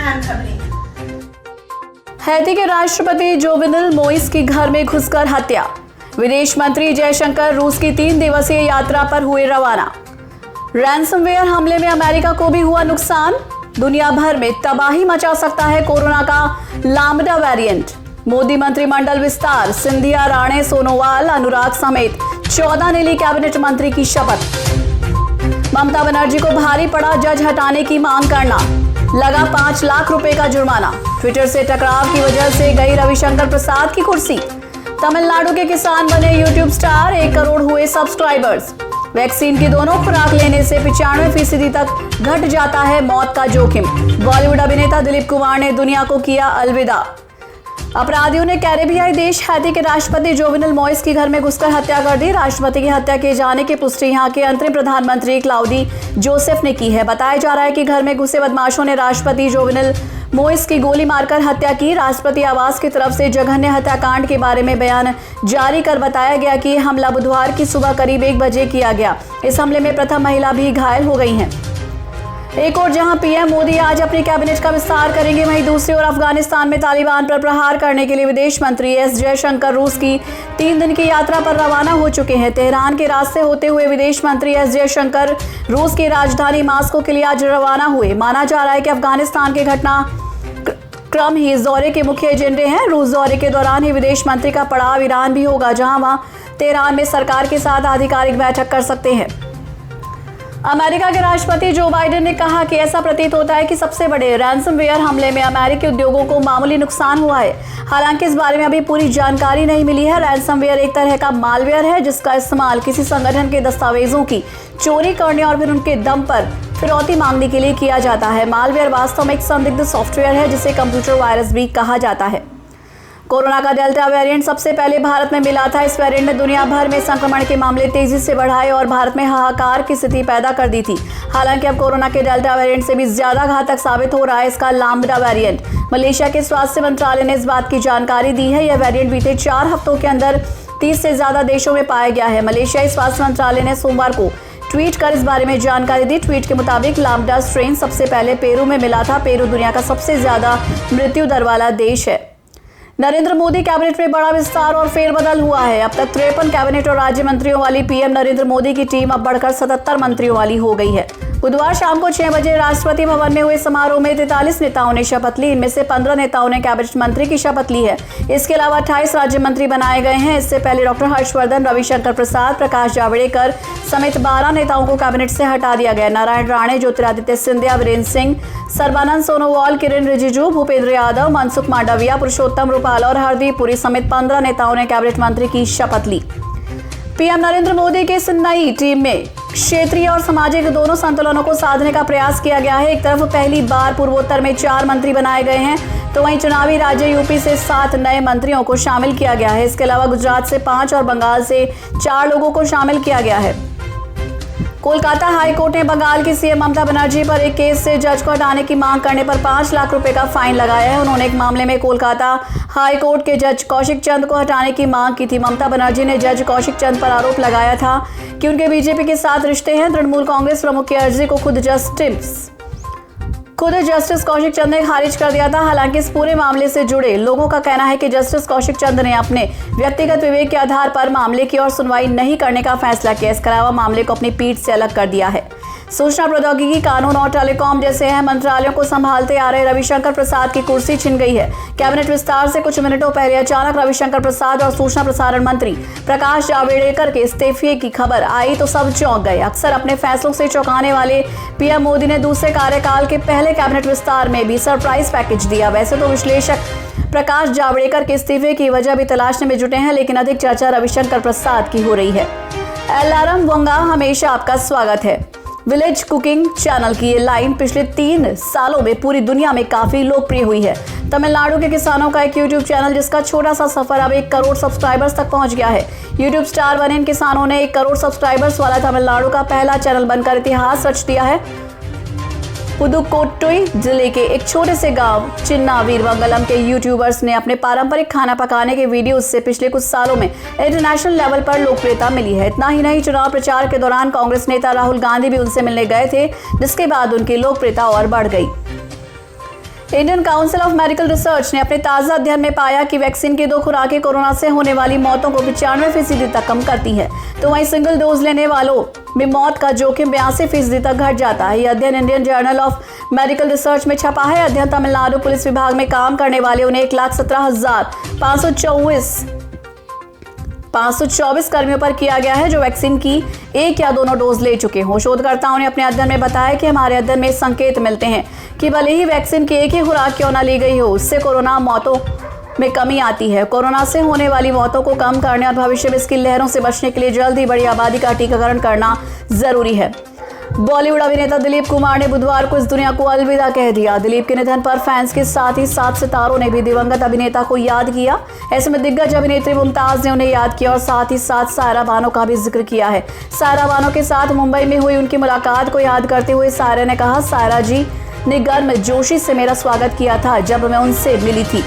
अहम खबरें। हैती के राष्ट्रपति जोवेनल मोइस की घर में घुसकर हत्या। विदेश मंत्री जयशंकर रूस की 3 दिवसीय यात्रा पर हुए रवाना। रैंसमवेयर हमले में अमेरिका को भी हुआ नुकसान। दुनिया भर में तबाही मचा सकता है कोरोना का लैम्बडा वेरिएंट। मोदी मंत्रिमंडल विस्तार, सिंधिया, राणे, सोनोवाल, अनुराग समेत 14 ने ली कैबिनेट मंत्री की शपथ। ममता बनर्जी को भारी पड़ा जज हटाने की मांग करना, लगा 5 लाख रुपए का जुर्माना। ट्विटर से टकराव की वजह से गई रविशंकर प्रसाद की कुर्सी। तमिलनाडु के किसान बने यूट्यूब स्टार, 1 करोड़ हुए सब्सक्राइबर्स। वैक्सीन की दोनों खुराक लेने से 95% तक घट जाता है मौत का जोखिम। बॉलीवुड अभिनेता दिलीप कुमार ने दुनिया को किया अलविदा। अपराधियों ने कैरेबियाई देश हैती के राष्ट्रपति जोवेनल मोइस की घर में घुसकर हत्या कर दी। राष्ट्रपति की हत्या किए जाने की पुष्टि यहां के अंतरिम प्रधानमंत्री क्लाउडी जोसेफ ने की है। बताया जा रहा है कि घर में घुसे बदमाशों ने राष्ट्रपति जोवेनल मोइस की गोली मारकर हत्या की। राष्ट्रपति आवास की तरफ से जघन्य हत्याकांड के बारे में बयान जारी कर बताया गया कि हमला बुधवार की सुबह करीब 1 बजे किया गया। इस हमले में प्रथम महिला भी घायल हो गई हैं। एक और जहां पीएम मोदी आज अपनी कैबिनेट का विस्तार करेंगे, वहीं दूसरी ओर अफगानिस्तान में तालिबान पर प्रहार करने के लिए विदेश मंत्री एस जयशंकर रूस की 3 दिन की यात्रा पर रवाना हो चुके हैं। तेहरान के रास्ते होते हुए विदेश मंत्री एस जयशंकर रूस की राजधानी मास्को के लिए आज रवाना हुए। माना जा रहा है कि अफगानिस्तान के घटना क्रम ही इस दौरे के मुख्य एजेंडे हैं। रूस दौरे के दौरान ही विदेश मंत्री का पड़ाव ईरान भी होगा, जहां वह तेहरान में सरकार के साथ आधिकारिक बैठक कर सकते हैं। अमेरिका के राष्ट्रपति जो बाइडेन ने कहा कि ऐसा प्रतीत होता है कि सबसे बड़े रैंसमवेयर हमले में अमेरिकी उद्योगों को मामूली नुकसान हुआ है। हालांकि इस बारे में अभी पूरी जानकारी नहीं मिली है। रैंसमवेयर एक तरह का मालवेयर है जिसका इस्तेमाल किसी संगठन के दस्तावेजों की चोरी करने और फिर उनके दम पर फिरौती मांगने के लिए किया जाता है। मालवेयर वास्तव में एक संदिग्ध सॉफ्टवेयर है जिसे कंप्यूटर वायरस भी कहा जाता है। कोरोना का डेल्टा वेरिएंट सबसे पहले भारत में मिला था। इस वेरिएंट ने दुनिया भर में संक्रमण के मामले तेजी से बढ़ाए और भारत में हाहाकार की स्थिति पैदा कर दी थी। हालांकि अब कोरोना के डेल्टा वेरिएंट से भी ज्यादा घातक साबित हो रहा है इसका लैम्बडा वेरिएंट। मलेशिया के स्वास्थ्य मंत्रालय ने इस बात की जानकारी दी है। यह वेरिएंट बीते 4 हफ्तों के अंदर 30 से ज्यादा देशों में पाया गया है। मलेशियाई स्वास्थ्य मंत्रालय ने सोमवार को ट्वीट कर इस बारे में जानकारी दी। ट्वीट के मुताबिक लैम्बडा स्ट्रेन सबसे पहले पेरू में मिला था। पेरू दुनिया का सबसे ज्यादा मृत्यु दर वाला देश है। नरेंद्र मोदी कैबिनेट में बड़ा विस्तार और फेरबदल हुआ है। अब तक 53 कैबिनेट और राज्य मंत्रियों वाली पीएम नरेंद्र मोदी की टीम अब बढ़कर 77 मंत्रियों वाली हो गई है। बुधवार शाम को 6 बजे राष्ट्रपति भवन में हुए समारोह में 43 नेताओं ने शपथ ली। इनमें से 15 नेताओं ने कैबिनेट मंत्री की शपथ ली है। इसके अलावा 28 राज्य मंत्री बनाए गए हैं। इससे पहले डॉक्टर हर्षवर्धन, रविशंकर प्रसाद, प्रकाश जावड़ेकर समेत 12 नेताओं को कैबिनेट से हटा दिया गया। नारायण राणे, ज्योतिरादित्य सिंधिया, वीरेंद्र सिंह, सर्बानंद सोनोवाल, किरेन रिजिजू, भूपेंद्र यादव, मनसुख मांडविया, पुरुषोत्तम रूपाला और हरदीप पुरी समेत 15 नेताओं ने कैबिनेट मंत्री की शपथ ली। पीएम नरेंद्र मोदी की इस नई टीम में क्षेत्रीय और सामाजिक दोनों संतुलनों को साधने का प्रयास किया गया है। एक तरफ पहली बार पूर्वोत्तर में 4 मंत्री बनाए गए हैं, तो वहीं चुनावी राज्य यूपी से 7 नए मंत्रियों को शामिल किया गया है। इसके अलावा गुजरात से 5 और बंगाल से 4 लोगों को शामिल किया गया है। कोलकाता हाईकोर्ट ने बंगाल की सीएम ममता बनर्जी पर एक केस से जज को हटाने की मांग करने पर 5 लाख रुपए का फाइन लगाया है। उन्होंने एक मामले में कोलकाता हाईकोर्ट के जज कौशिक चंद को हटाने की मांग की थी। ममता बनर्जी ने जज कौशिक चंद पर आरोप लगाया था कि उनके बीजेपी के साथ रिश्ते हैं। तृणमूल कांग्रेस प्रमुख की अर्जी को खुद जस्टिस कौशिक चंद ने खारिज कर दिया था। हालांकि इस पूरे मामले से जुड़े लोगों का कहना है कि जस्टिस कौशिक चंद ने अपने व्यक्तिगत विवेक के आधार पर मामले की और सुनवाई नहीं करने का फैसला किया। इसके अलावा मामले को अपनी पीठ से अलग कर दिया है। सूचना प्रौद्योगिकी, कानून और टेलीकॉम जैसे अहम मंत्रालयों को संभालते आ रहे रविशंकर प्रसाद की कुर्सी छिन गई है। कैबिनेट विस्तार से कुछ मिनटों पहले अचानक रविशंकर प्रसाद और सूचना प्रसारण मंत्री प्रकाश जावड़ेकर के इस्तीफे की खबर आई तो सब चौंक गए। अक्सर अपने फैसलों से चौंकाने वाले पीएम मोदी ने दूसरे कार्यकाल के पहले कैबिनेट विस्तार में भी सरप्राइज पैकेज दिया। वैसे तो विश्लेषक प्रकाश जावड़ेकर के इस्तीफे की वजह भी तलाशने में जुटे हैं, लेकिन अधिक चर्चा रविशंकर प्रसाद की हो रही है। एलारम वंगा, हमेशा आपका स्वागत है। विलेज कुकिंग चैनल की ये लाइन पिछले 3 सालों में पूरी दुनिया में काफी लोकप्रिय हुई है। तमिलनाडु के किसानों का एक यूट्यूब चैनल जिसका छोटा सा सफर अब 1 करोड़ सब्सक्राइबर्स तक पहुंच गया है। यूट्यूब स्टार बने इन किसानों ने 1 करोड़ सब्सक्राइबर्स वाला तमिलनाडु का पहला चैनल बनकर इतिहास रच दिया है। पुदुकोट्टई जिले के एक छोटे से गांव चिन्ना वीरमंगलम के यूट्यूबर्स ने अपने पारंपरिक खाना पकाने के वीडियोस से पिछले कुछ सालों में इंटरनेशनल लेवल पर लोकप्रियता मिली है। इतना ही नहीं, चुनाव प्रचार के दौरान कांग्रेस नेता राहुल गांधी भी उनसे मिलने गए थे, जिसके बाद उनकी लोकप्रियता और बढ़ गई। Indian council of medical research ने अपने ताजा अध्ययन में पाया कि वैक्सीन की 2 खुराकें कोरोना से होने वाली मौतों को 95% तक कम करती है, तो वहीं सिंगल डोज लेने वालों में मौत का जोखिम 82% तक घट जाता है। यह अध्ययन Indian journal of medical research में छपा है। अध्ययन तमिलनाडु पुलिस विभाग में काम करने वाले उन्हें 1,17,524 कर्मियों पर किया गया है, जो वैक्सीन की 1 या दोनों डोज ले चुके हों। शोधकर्ताओं ने अपने अध्ययन में बताया कि हमारे अध्ययन में संकेत मिलते हैं कि भले ही वैक्सीन की 1 ही खुराक क्यों न ली गई हो, उससे कोरोना मौतों में कमी आती है। कोरोना से होने वाली मौतों को कम करने और भविष्य में इसकी लहरों से बचने के लिए जल्द ही बड़ी आबादी का टीकाकरण करना जरूरी है। बॉलीवुड अभिनेता दिलीप कुमार ने बुधवार को इस दुनिया को अलविदा कह दिया। दिलीप के निधन पर फैंस के साथ ही 7 सितारों ने भी दिवंगत अभिनेता को याद किया। ऐसे में दिग्गज अभिनेत्री मुमताज ने उन्हें याद किया और साथ ही साथ सायरा बानो का भी जिक्र किया है। सायरा बानो के साथ मुंबई में हुई उनकी मुलाकात को याद करते हुए सायरा ने कहा, सायरा जी ने गर्मजोशी से मेरा स्वागत किया था जब मैं उनसे मिली थी।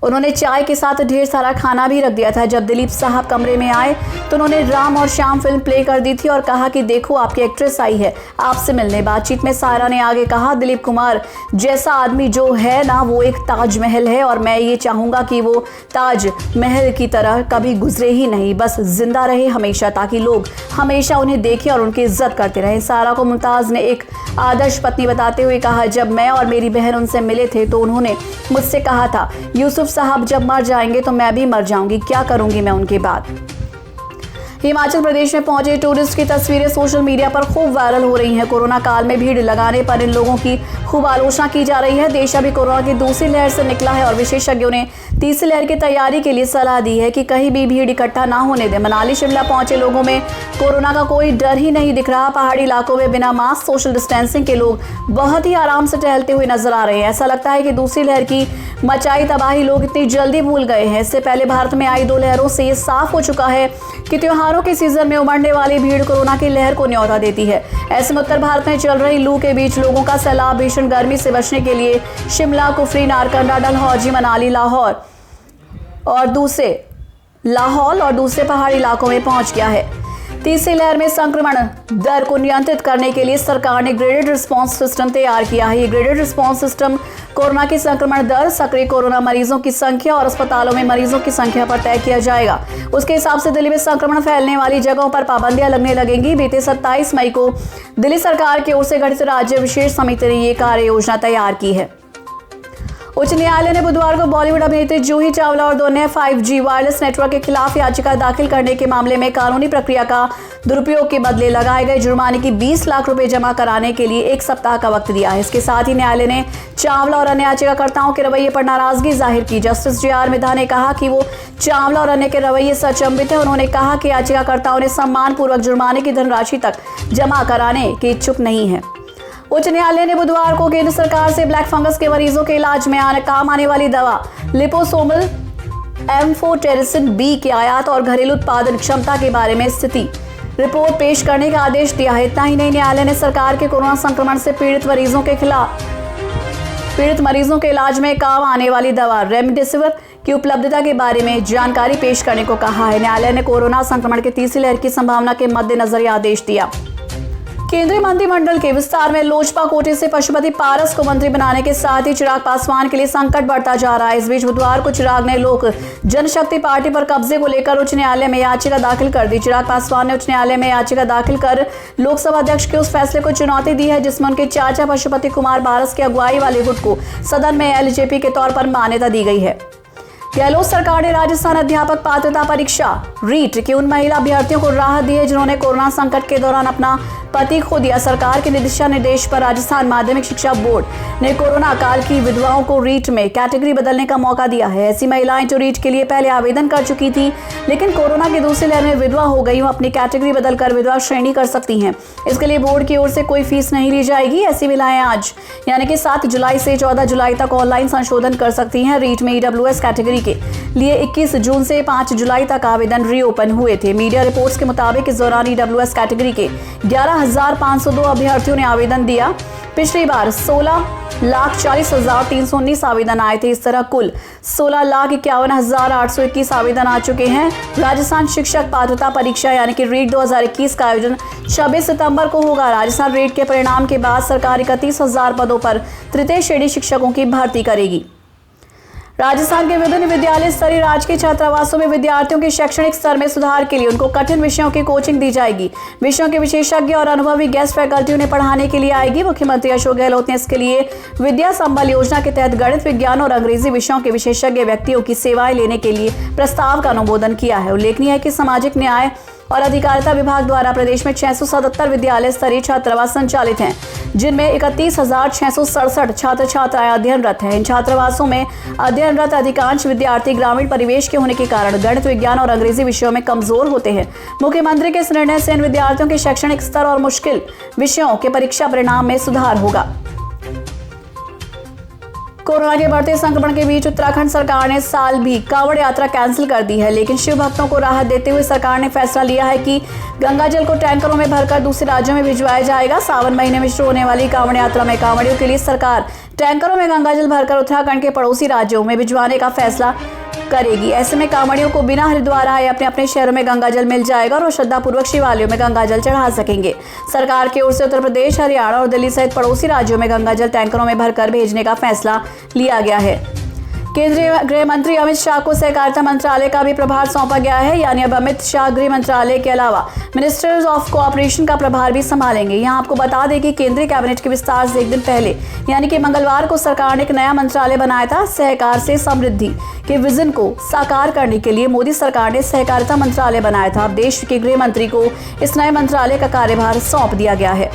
उन्होंने चाय के साथ ढेर सारा खाना भी रख दिया था। जब दिलीप साहब कमरे में आए तो उन्होंने राम और श्याम फिल्म प्ले कर दी थी और कहा कि देखो आपकी एक्ट्रेस आई है आपसे मिलने। बातचीत में सायरा ने आगे कहा, दिलीप कुमार जैसा आदमी जो है ना, वो एक ताजमहल है और मैं ये चाहूंगा कि वो ताजमहल की तरह कभी गुजरे ही नहीं, बस जिंदा रहे हमेशा, ताकि लोग हमेशा उन्हें देखें और उनकी इज्जत करते रहें। सायरा को मुमताज ने एक आदर्श पत्नी बताते हुए कहा, जब मैं और मेरी बहन उनसे मिले थे तो उन्होंने मुझसे कहा था, यूसुफ साहब जब मर जाएंगे तो मैं भी मर जाऊंगी, क्या करूंगी मैं उनके बाद। हिमाचल प्रदेश में पहुंचे टूरिस्ट की तस्वीरें सोशल मीडिया पर खूब वायरल हो रही हैं। कोरोना काल में भीड़ लगाने पर इन लोगों की खूब आलोचना की जा रही है। देश अभी कोरोना की दूसरी लहर से निकला है और विशेषज्ञों ने तीसरी लहर की तैयारी के लिए सलाह दी है कि कहीं भी भीड़ इकट्ठा ना होने दें। मनाली शिमला पहुंचे लोगों में कोरोना का कोई डर ही नहीं दिख रहा। पहाड़ी इलाकों में बिना मास्क सोशल डिस्टेंसिंग के लोग बहुत ही आराम से टहलते हुए नजर आ रहे हैं। ऐसा लगता है कि दूसरी लहर की मचाई तबाही लोग इतनी जल्दी भूल गए हैं। इससे पहले भारत में आई 2 लहरों से ये साफ हो चुका है कि त्योहारों के सीजन में उमड़ने वाली भीड़ कोरोना की लहर को न्योता देती है। ऐसे में उत्तर भारत में चल रही लू के बीच लोगों का सैलाब भीषण गर्मी से बचने के लिए शिमला, कुफरी, नारकंडा, डलहौजी, मनाली, लाहौल और दूसरे पहाड़ी इलाकों में पहुंच गया है। तीसरी लहर में संक्रमण दर को नियंत्रित करने के लिए सरकार ने ग्रेडेड रिस्पांस सिस्टम तैयार किया है। ये ग्रेडेड रिस्पांस सिस्टम कोरोना की संक्रमण दर, सक्रिय कोरोना मरीजों की संख्या और अस्पतालों में मरीजों की संख्या पर तय किया जाएगा। उसके हिसाब से दिल्ली में संक्रमण फैलने वाली जगहों पर पाबंदियां लगने लगेंगी। बीते 27 मई को दिल्ली सरकार की ओर से गठित राज्य विशेष समिति ने ये कार्य योजना तैयार की है। उच्च न्यायालय ने बुधवार को बॉलीवुड अभिनेत्री जूही चावला और 2 अन्य 5G वायरलेस नेटवर्क के खिलाफ याचिका दाखिल करने के मामले में कानूनी प्रक्रिया का दुरुपयोग के बदले लगाए गए जुर्माने की 20 लाख रुपए जमा कराने के लिए 1 सप्ताह का वक्त दिया है। इसके साथ ही न्यायालय ने चावला और अन्य याचिकाकर्ताओं के रवैये पर नाराजगी जाहिर की। जस्टिस JR मिधा ने कहा कि वो चावला और अन्य के रवैये से अचंभित है। उन्होंने कहा कि याचिकाकर्ताओं ने सम्मानपूर्वक जुर्माने की धनराशि तक जमा कराने के इच्छुक नहीं है। उच्च न्यायालय ने बुधवार को केंद्र सरकार से ब्लैक फंगस के मरीजों के इलाज में काम आने वाली दवा लिपोसोमल एम्फोटेरिसिन B के आयात और घरेलू उत्पादन क्षमता के बारे में स्थिति रिपोर्ट पेश करने का आदेश दिया है। इतना ही नहीं, न्यायालय ने सरकार के कोरोना संक्रमण से पीड़ित मरीजों के इलाज में काम आने वाली दवा रेमडेसिविर की उपलब्धता के बारे में जानकारी पेश करने को कहा है। न्यायालय ने कोरोना संक्रमण की तीसरी लहर की संभावना के मद्देनजर यह आदेश दिया। केंद्रीय मंत्रिमंडल के विस्तार में लोजपा कोटे से पशुपति पारस को मंत्री बनाने के साथ ही चिराग पासवान के लिए संकट बढ़ता जा रहा है। इस बीच बुधवार को चिराग ने लोक जनशक्ति पार्टी पर कब्जे को लेकर उच्च न्यायालय में याचिका दाखिल कर दी। चिराग पासवान ने उच्च न्यायालय में याचिका दाखिल कर लोकसभा अध्यक्ष के उस फैसले को चुनौती दी है जिसमें उनके चाचा पशुपति कुमार पारस की अगुवाई वाले गुट को सदन में LJP के तौर पर मान्यता दी गई है। गहलोत सरकार ने राजस्थान अध्यापक पात्रता परीक्षा रीट के उन महिला अभ्यर्थियों को राहत दी है जिन्होंने कोरोना संकट के दौरान अपना पति खो दिया। सरकार के दिशा निर्देश पर राजस्थान माध्यमिक शिक्षा बोर्ड ने कोरोना काल की विधवाओं को रीट में कैटेगरी बदलने का मौका दिया है। ऐसी महिलाएं जो रीट के लिए पहले आवेदन कर चुकी थी लेकिन कोरोना की दूसरी लहर में विधवा हो गई, वो अपनी कैटेगरी बदलकर विधवा श्रेणी कर सकती हैं। इसके लिए बोर्ड की ओर से कोई फीस नहीं ली जाएगी। ऐसी महिलाएं आज यानी कि 7 जुलाई से 14 जुलाई तक ऑनलाइन संशोधन कर सकती हैं। रीट में EWS कैटेगरी के लिए 21 जून से 5 जुलाई तक आवेदन रीओपन हुए थे। मीडिया रिपोर्ट्स के मुताबिक इस दौरान EWS कैटेगरी के 11 16,502 अभ्यर्थियों ने आवेदन दिया। पिछली बार 16,40,319 आवेदन आए थे। इस तरह कुल 16,51,821 आवेदन आ चुके हैं। राजस्थान शिक्षक पात्रता परीक्षा यानी कि रीट 2021 का आयोजन 26 सितंबर को होगा। राजस्थान रीट के परिणाम के बाद सरकार 31,000 पदों पर तृतीय श्रेणी शिक्षकों की भर्ती करेगी। राजस्थान के विभिन्न विद्यालय स्तरीय राजकीय छात्रावासों में विद्यार्थियों के शैक्षणिक स्तर में सुधार के लिए उनको कठिन विषयों की कोचिंग दी जाएगी। विषयों के विशेषज्ञ और अनुभवी गेस्ट फैकल्टी उन्हें पढ़ाने के लिए आएगी। मुख्यमंत्री अशोक गहलोत ने इसके लिए विद्या संबल योजना के तहत गणित, विज्ञान और अंग्रेजी विषयों के विशेषज्ञ व्यक्तियों की सेवाएं लेने के लिए प्रस्ताव का अनुमोदन किया है। उल्लेखनीय है कि सामाजिक न्याय और अधिकारिता विभाग द्वारा प्रदेश में 677 विद्यालय स्तरीय छात्रावास संचालित हैं, जिनमें 31,667 छात्र छात्राएं अध्ययनरत हैं। इन छात्रावासों में अध्ययनरत अधिकांश विद्यार्थी ग्रामीण परिवेश के होने के कारण गणित, विज्ञान और अंग्रेजी विषयों में कमजोर होते हैं। मुख्यमंत्री के इस निर्णय से इन विद्यार्थियों के शैक्षणिक स्तर और मुश्किल विषयों के परीक्षा परिणाम में सुधार होगा। कोरोना के बढ़ते संक्रमण के बीच उत्तराखंड सरकार ने इस साल भी कांवड़ यात्रा कैंसिल कर दी है, लेकिन शिव भक्तों को राहत देते हुए सरकार ने फैसला लिया है कि गंगाजल को टैंकरों में भरकर दूसरे राज्यों में भिजवाया जाएगा। सावन महीने में शुरू होने वाली कांवड़ यात्रा में कांवड़ियों के लिए सरकार टैंकरों में गंगाजल भरकर उत्तराखंड के पड़ोसी राज्यों में भिजवाने का फैसला करेगी। ऐसे में कांवड़ियों को बिना हरिद्वार आए अपने अपने शहरों में गंगाजल मिल जाएगा और वो श्रद्धापूर्वक शिवालयों में गंगाजल चढ़ा सकेंगे। सरकार की ओर से उत्तर प्रदेश, हरियाणा और दिल्ली सहित पड़ोसी राज्यों में गंगाजल टैंकरों में भरकर भेजने का फैसला लिया गया है। केंद्रीय गृह मंत्री अमित शाह को सहकारिता मंत्रालय का भी प्रभार सौंपा गया है, यानी अब अमित शाह गृह मंत्रालय के अलावा मिनिस्टर्स ऑफ कोऑपरेशन का प्रभार भी संभालेंगे। यहाँ आपको बता दें कि केंद्रीय कैबिनेट के विस्तार से एक दिन पहले यानी कि मंगलवार को सरकार ने एक नया मंत्रालय बनाया था। सहकार से समृद्धि के विजन को साकार करने के लिए मोदी सरकार ने सहकारिता मंत्रालय बनाया था। अब देश के गृह मंत्री को इस नए मंत्रालय का कार्यभार सौंप दिया गया है।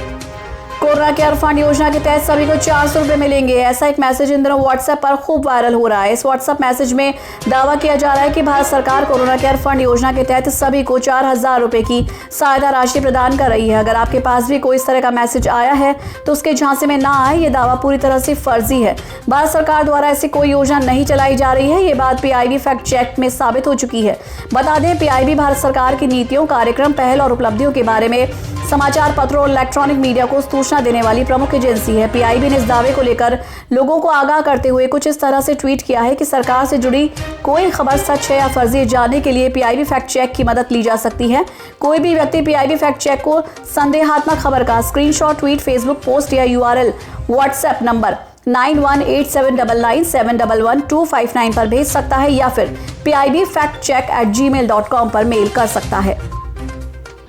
कोरोना केयर फंड योजना के तहत सभी को 400 रुपए मिलेंगे। ऐसा एक मैसेज इन दिनों व्हाट्सएप पर खूब वायरल हो रहा है। इस व्हाट्सएप मैसेज में दावा किया जा रहा है कि भारत सरकार कोरोना केयर फंड योजना के तहत सभी को 4,000 रुपए की सहायता राशि प्रदान कर रही है। अगर आपके पास भी कोई इस तरह का मैसेज आया है तो उसके झांसे में ना आए, ये दावा पूरी तरह से फर्जी है। भारत सरकार द्वारा ऐसी कोई योजना नहीं चलाई जा रही है। ये बात पीआईबी फैक्ट चेक में साबित हो चुकी है। बता दें, पीआईबी भारत सरकार की नीतियों, कार्यक्रम, पहल और उपलब्धियों के बारे में समाचार पत्रों और इलेक्ट्रॉनिक मीडिया को सूचना देने वाली प्रमुख एजेंसी है। पीआईबी ने इस दावे को लेकर लोगों को आगाह करते हुए कुछ इस तरह से ट्वीट किया है कि सरकार से जुड़ी कोई खबर सच है या फर्जी जानने के लिए पीआईबी फैक्ट चेक की मदद ली जा सकती है। कोई भी व्यक्ति पीआईबी फैक्ट चेक को संदेहात्मक खबर का स्क्रीनशॉट, ट्वीट, फेसबुक पोस्ट या यूआरएल व्हाट्सएप नंबर 918799711259 पर भेज सकता है या फिर pibfactcheck@gmail.com पर मेल कर सकता है।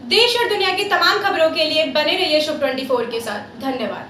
देश और दुनिया की तमाम खबरों के लिए बने रहिए शुभ 24 के साथ। धन्यवाद।